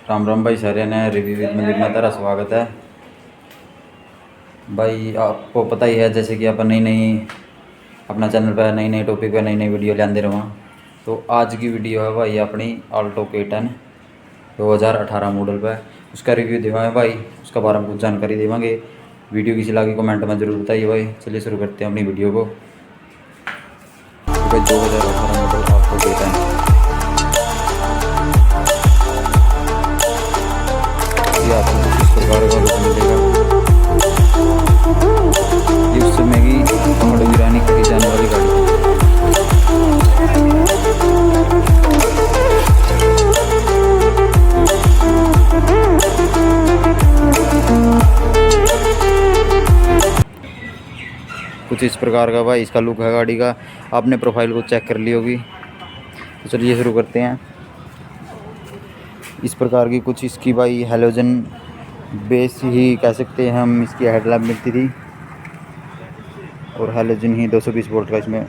राम राम भाई, सारे ने रिव्यू विद में लिखना तेरा स्वागत है। भाई आपको पता ही है, जैसे कि अपन नई नई अपना चैनल पर नई नई टॉपिक पर नई नई वीडियो लाते रहो। तो आज की वीडियो है भाई अपनी आल्टो K10 2018 मॉडल पर उसका रिव्यू देवाएँ भाई, उसका बारे में कुछ जानकारी देवांगे। वीडियो किसी लगी कमेंट में ज़रूर बताइए भाई। चलिए शुरू करते हैं अपनी वीडियो को। तो भाई 2018 मॉडल आल्टो K10 ये आपको कुछ इस प्रकार का लुक मिलेगा। ये उस समय की पहाड़ों की रानी कही जाने वाली गाड़ी है। कुछ इस प्रकार का भाई इसका लुक है गाड़ी का। आपने प्रोफाइल को चेक कर ली होगी। तो चलिए शुरू करते हैं। इस प्रकार की कुछ इसकी भाई हेलोजन बेस ही कह सकते हैं हम, इसकी हेडलैम्प मिलती थी और हेलोजन ही 220 वोल्ट का इसमें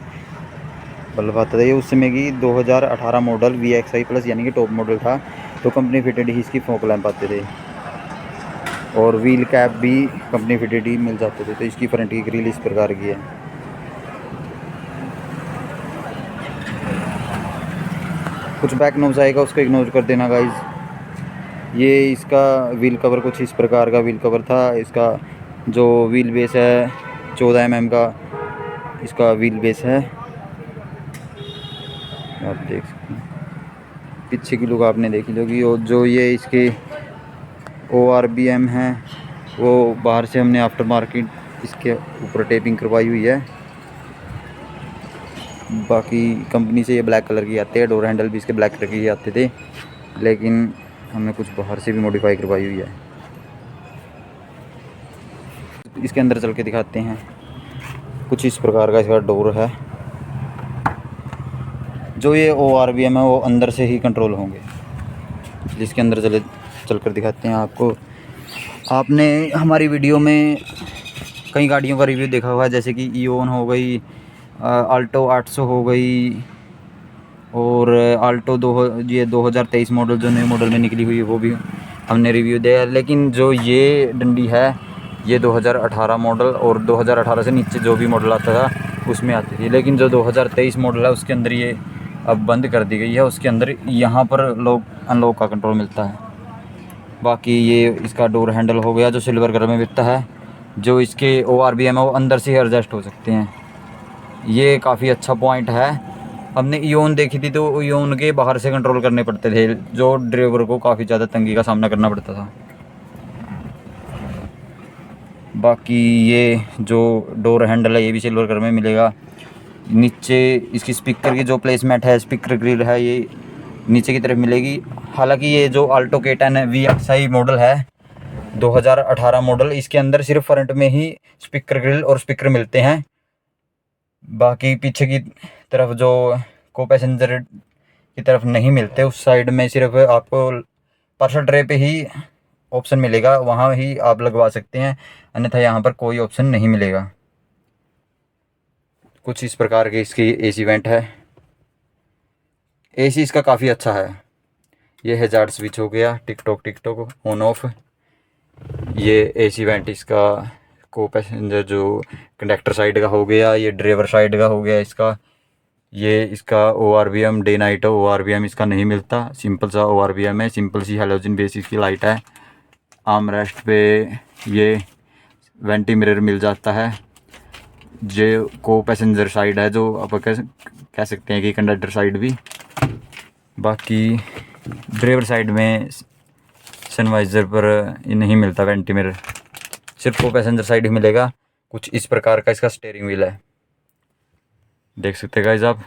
बल्ब आता था। ये उस समय की 2018 मॉडल VXI प्लस यानी कि टॉप मॉडल था। तो कंपनी फिटेड ही इसकी फोक लैंप आते थे और व्हील कैप भी कंपनी फिटेड ही मिल जाते थे। तो इसकी फ्रंट की ग्रिल इस प्रकार की है। कुछ बैक नोज आएगा, उसको इग्नोर कर देना गाइज। ये इसका व्हील कवर कुछ इस प्रकार का व्हील कवर था। इसका जो व्हील बेस है 14 mm का इसका व्हील बेस है, आप देख सकते हैं। पीछे की लुक आपने देखी होगी। और जो ये इसके ORBM है वो बाहर से हमने आफ्टर मार्केट इसके ऊपर टेपिंग करवाई हुई है। बाकी कंपनी से ये ब्लैक कलर की आते हैं। डोर हैंडल भी इसके ब्लैक कलर के ही आते थे, लेकिन हमने कुछ बाहर से भी मॉडिफाई करवाई हुई है। इसके अंदर चल के दिखाते हैं। कुछ इस प्रकार का इसका डोर है। जो ये ORBM है वो अंदर से ही कंट्रोल होंगे। जिसके अंदर चल कर दिखाते हैं आपको। आपने हमारी वीडियो में कई गाड़ियों का रिव्यू देखा हुआ है, जैसे कि ईओन हो गई, आल्टो 800 हो गई और आल्टो 2023 मॉडल जो नए मॉडल में निकली हुई है वो भी हमने रिव्यू दिया। लेकिन जो ये डंडी है ये 2018 मॉडल और 2018 से नीचे जो भी मॉडल आता था उसमें आती थी। लेकिन जो 2023 मॉडल है उसके अंदर ये अब बंद कर दी गई है। उसके अंदर यहाँ पर लॉक अनलॉक का कंट्रोल मिलता है। बाकी ये इसका डोर हैंडल हो गया जो सिल्वर कलर में बिकता है। जो इसके ORBM है वो अंदर से ही एडजस्ट हो सकते हैं। ये काफ़ी अच्छा पॉइंट है। हमने ईओन देखी थी तो ईओन के बाहर से कंट्रोल करने पड़ते थे, जो ड्राइवर को काफ़ी ज़्यादा तंगी का सामना करना पड़ता था। बाकी ये जो डोर हैंडल है ये भी सिल्वर कलर में मिलेगा। नीचे इसकी स्पीकर की जो प्लेसमेंट है, स्पीकर ग्रिल है, ये नीचे की तरफ मिलेगी। हालांकि ये जो आल्टो K10 VXI मॉडल है 2018 मॉडल, इसके अंदर सिर्फ फ्रंट में ही स्पीकर ग्रिल और स्पीकर मिलते हैं। बाकी पीछे की तरफ जो को पैसेंजर की तरफ नहीं मिलते, उस साइड में सिर्फ आपको पार्सल ट्रे पे ही ऑप्शन मिलेगा, वहाँ ही आप लगवा सकते हैं, अन्यथा यहाँ पर कोई ऑप्शन नहीं मिलेगा। कुछ इस प्रकार के इसकी AC वेंट है। AC इसका काफ़ी अच्छा है। ये हैजार्ड स्विच हो गया, टिकटॉक ऑन ऑफ। ये AC वेंट इसका को पैसेंजर जो कंडक्टर साइड का हो गया, ये ड्राइवर साइड का हो गया इसका। ये इसका ORBM डे नाइट ORBM इसका नहीं मिलता, सिंपल सा ORBM है, सिंपल सी हेलोजन बेस इसकी लाइट है। आर्म रेस्ट पे ये वेंटी मिरर मिल जाता है। जो को पैसेंजर साइड है, जो आप कह सकते हैं कि कंडक्टर साइड भी। बाकी ड्राइवर साइड में सनवाइज़र पर ये नहीं मिलता वेंटी मिरर, सिर्फ को पैसेंजर साइड ही मिलेगा। कुछ इस प्रकार का इसका स्टीयरिंग व्हील है, देख सकते हैं गाइस आप।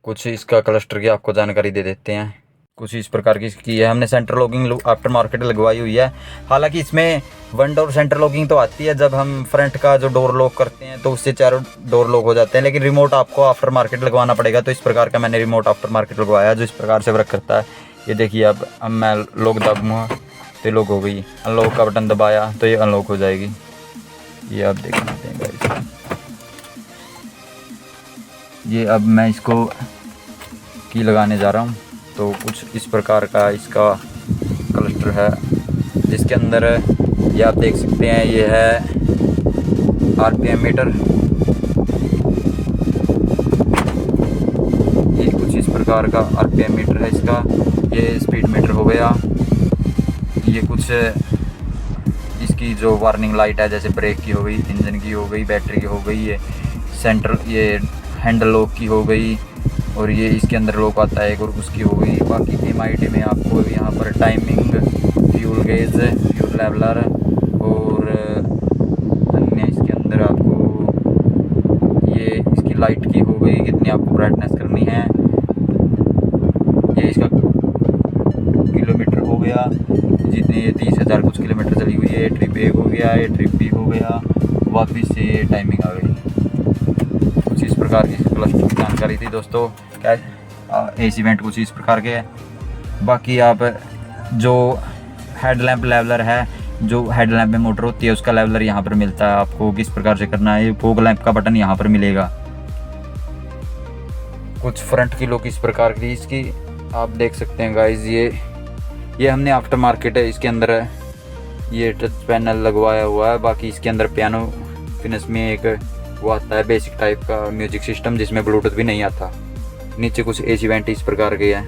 कुछ इसका क्लस्टर की आपको जानकारी दे देते हैं। कुछ इस प्रकार की इसकी है। हमने सेंटर लॉकिंग आफ्टर मार्केट लगवाई हुई है। हालांकि इसमें वन डोर सेंटर लॉकिंग तो आती है, जब हम फ्रंट का जो डोर लॉक करते हैं तो उससे चारों डोर लॉक हो जाते हैं, लेकिन रिमोट आपको आफ्टर मार्केट लगवाना पड़ेगा। तो इस प्रकार का मैंने रिमोट आफ्टर मार्केट लगवाया जो इस प्रकार से वर्क करता है। ये देखिए अब मैं लॉक दबाऊंगा तो लॉक हो गई, अनलॉक का बटन दबाया तो ये अनलॉक हो जाएगी। ये आप देख सकते हैं गाइस। ये अब मैं इसको की लगाने जा रहा हूँ। तो कुछ इस प्रकार का इसका क्लस्टर है, जिसके अंदर ये आप देख सकते हैं, ये है RPM मीटर। ये कुछ इस प्रकार का RPM मीटर है इसका। ये स्पीड मीटर हो गया। ये कुछ इसकी जो वार्निंग लाइट है, जैसे ब्रेक की हो गई, इंजन की हो गई, बैटरी की हो गई, ये सेंटर ये हैंडल लॉक की हो गई, और ये इसके अंदर लॉक आता है एक, और उसकी हो गई। बाकी MID में आपको यहाँ पर timing, fuel gauge, fuel leveller, और अन्य इसके अंदर आपको ये इसकी लाइट की हो गई, कितनी आपको ब्राइटनेस करनी है। ये इसका किलोमीटर हो गया, जितने ये 30,000 कुछ किलोमीटर चली हुई है। ट्रिप 1 हो गया, ये ट्रिप B हो गया, वापस से ये टाइमिंग आ गई। कुछ इस प्रकार की क्लस्टर की जानकारी थी दोस्तों। क्या AC वेंट कुछ इस प्रकार के है। बाकी आप जो हेडलैम्प लेवलर है, जो हेडलैम्प में मोटर होती है, उसका लेवलर यहाँ पर मिलता है। आपको किस प्रकार से करना है, फॉग लैंप का बटन यहाँ पर मिलेगा। कुछ फ्रंट की लुक इस प्रकार की इसकी आप देख सकते हैं गाइज। ये हमने आफ्टर मार्केट है, इसके अंदर ये टच पैनल लगवाया हुआ है। बाकी इसके अंदर पियानो फिनिश में एक वो आता है बेसिक टाइप का म्यूजिक सिस्टम, जिसमें ब्लूटूथ भी नहीं आता। नीचे कुछ AC वेंट इस प्रकार के हैं।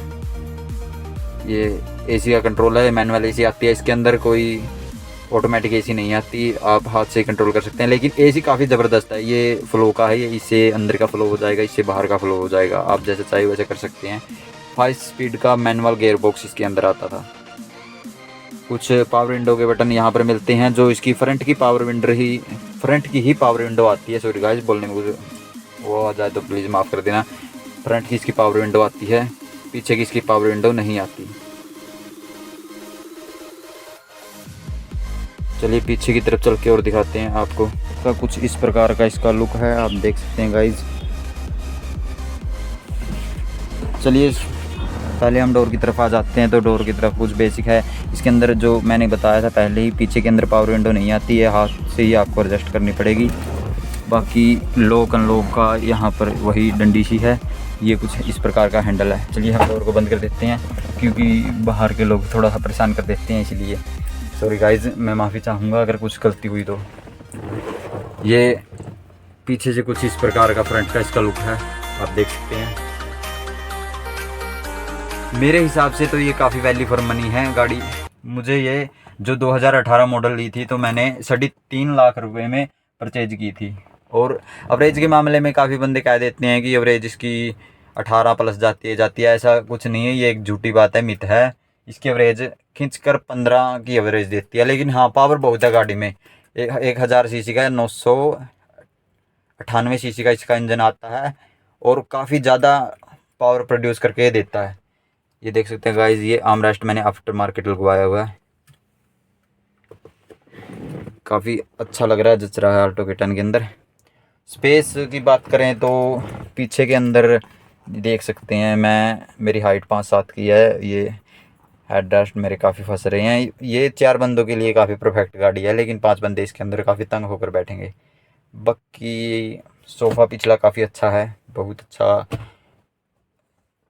ये AC का कंट्रोल है, मैनुअल AC आती है इसके अंदर, कोई ऑटोमेटिक AC नहीं आती, आप हाथ से कंट्रोल कर सकते हैं। लेकिन AC काफ़ी ज़बरदस्त है, ये फ्लो का है, ये इससे अंदर का फ्लो हो जाएगा, इससे बाहर का फ्लो हो जाएगा, आप जैसे चाहिए वैसे कर सकते हैं। 5 स्पीड का मैनुअल गियर बॉक्स इसके अंदर आता था। कुछ पावर विंडो के बटन यहाँ पर मिलते हैं, जो इसकी फ्रंट की ही पावर विंडो आती है। सॉरी गाइस, बोलने में कुछ वो आ जाए तो प्लीज़ माफ़ कर देना। फ्रंट की इसकी पावर विंडो आती है, पीछे की इसकी पावर विंडो नहीं आती। चलिए पीछे की तरफ चल के और दिखाते हैं आपको। इसका कुछ इस प्रकार का इसका लुक है, आप देख सकते हैं गाइज। चलिए पहले हम डोर की तरफ आ जाते हैं। तो डोर की तरफ कुछ बेसिक है। इसके अंदर जो मैंने बताया था पहले ही, पीछे के अंदर पावर विंडो नहीं आती है, हाथ से ही आपको एडजस्ट करनी पड़ेगी। बाकी लॉक अनलॉक का यहाँ पर वही डंडी सी है। ये कुछ इस प्रकार का हैंडल है। चलिए हम डोर को बंद कर देते हैं, क्योंकि बाहर के लोग थोड़ा सा परेशान कर देते हैं, इसलिए सॉरी गाइज, मैं माफ़ी चाहूँगा अगर कुछ गलती हुई तो। ये पीछे से कुछ इस प्रकार का फ्रंट का इसका लुक है, आप देख सकते हैं। मेरे हिसाब से तो ये काफ़ी वैल्यू फॉर मनी है गाड़ी। मुझे ये जो 2018 मॉडल ली थी, तो मैंने 3.5 लाख रुपए में परचेज की थी। और एवरेज के मामले में काफ़ी बंदे कह देते हैं कि एवरेज इसकी 18 प्लस जाती है। ऐसा कुछ नहीं है, ये एक झूठी बात है, मिथ है। इसकी एवरेज खींचकर 15 की एवरेज देती है। लेकिन हाँ, पावर बहुत है गाड़ी में। 1000 सीसी का 998 सीसी का इसका इंजन आता है, और काफ़ी ज़्यादा पावर प्रोड्यूस करके देता है। ये देख सकते हैं गाइज, ये आर्मरेस्ट मैंने आफ्टर मार्केट लगवाया हुआ है। काफ़ी अच्छा लग रहा है, जच रहा है ऑल्टो के अंदर। स्पेस की बात करें तो पीछे के अंदर देख सकते हैं, मेरी हाइट 5'7" की है। ये हेडरेस्ट मेरे काफ़ी फंस रहे हैं। ये 4 बंदों के लिए काफ़ी परफेक्ट गाड़ी है, लेकिन 5 बंदे इसके अंदर काफ़ी तंग होकर बैठेंगे। बाकी सोफ़ा पिछला काफ़ी अच्छा है, बहुत अच्छा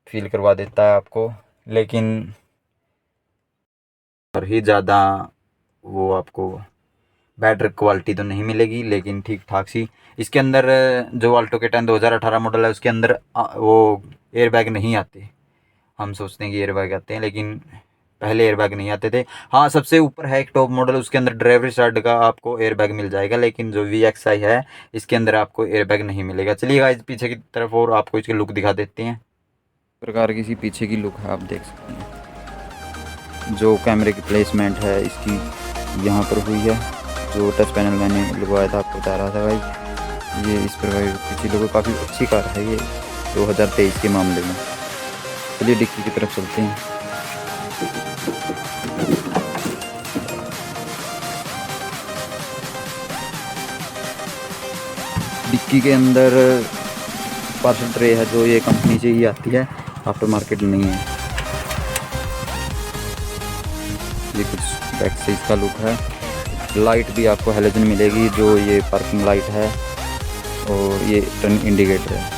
फील करवा देता है आपको। लेकिन और ही ज़्यादा वो आपको बेटर क्वालिटी तो नहीं मिलेगी, लेकिन ठीक ठाक सी। इसके अंदर जो ऑल्टो के 2018 मॉडल है, उसके अंदर वो एयरबैग नहीं आते। हम सोचते हैं कि एयरबैग आते हैं, लेकिन पहले एयरबैग नहीं आते थे। हाँ, सबसे ऊपर है एक टॉप मॉडल, उसके अंदर ड्राइवर साइड का आपको एयरबैग मिल जाएगा। लेकिन जो VXI है, इसके अंदर आपको एयरबैग नहीं मिलेगा। चलिए गाइस, पीछे की तरफ और आपको इसकी लुक दिखा देते हैं। प्रकार की सी पीछे की लुक है, आप देख सकते हैं। जो कैमरे की प्लेसमेंट है इसकी यहाँ पर हुई है। जो टच पैनल मैंने लगवाया था, आपको बता रहा था भाई, ये इस प्रकार पीछे लुक काफ़ी अच्छी कार है ये 2023 के मामले में। चलिए डिक्की की तरफ चलते हैं। डिक्की के अंदर पार्सल ट्रे है, जो ये कंपनी से ही आती है, आफ्टर मार्केट नहीं है। ये कुछ बैक से इसका लुक है। लाइट भी आपको हेलोजन मिलेगी, जो ये पार्किंग लाइट है, और ये टर्न इंडिकेटर है।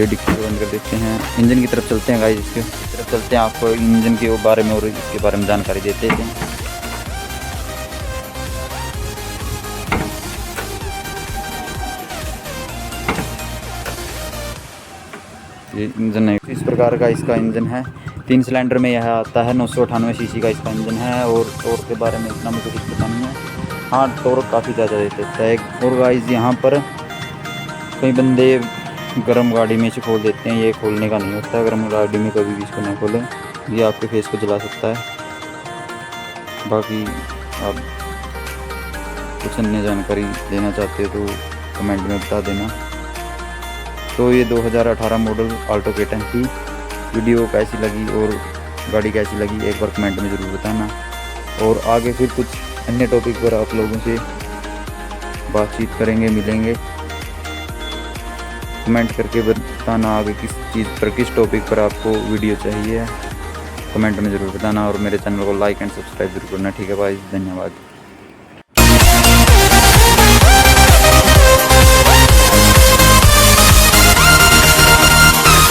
चलिए डिक्की को बंद कर देते हैं, इंजन की तरफ चलते हैं गाइस। इसके तरफ चलते हैं, आपको इंजन के बारे में और इसके बारे में जानकारी देते हैं। ये इंजन है, इस प्रकार का इसका इंजन है। 3 सिलेंडर में यह आता है। 998 सीसी का इसका इंजन है। और टॉर्क के बारे में इतना मुझे कुछ पता नहीं है। हाँ, टॉर्क काफ़ी ज़्यादा देता है। और गाइस यहाँ पर कई बंदे गर्म गाड़ी में इसे खोल देते हैं, ये खोलने का नहीं होता है। गर्म गाड़ी में कभी भी इसको ना खोलें, ये आपके फेस को जला सकता है। बाकी आप कुछ अन्य जानकारी देना चाहते हो तो कमेंट में बता देना। तो ये 2018 मॉडल ऑल्टो K10 थी। वीडियो कैसी लगी और गाड़ी कैसी लगी एक बार कमेंट में ज़रूर बताना। और आगे फिर कुछ अन्य टॉपिक पर आप लोगों से बातचीत करेंगे, मिलेंगे। कमेंट करके बताना आगे किस चीज़ पर, किस टॉपिक पर आपको वीडियो चाहिए, कमेंट में ज़रूर बताना। और मेरे चैनल को लाइक एंड सब्सक्राइब जरूर करना। ठीक है भाई, धन्यवाद।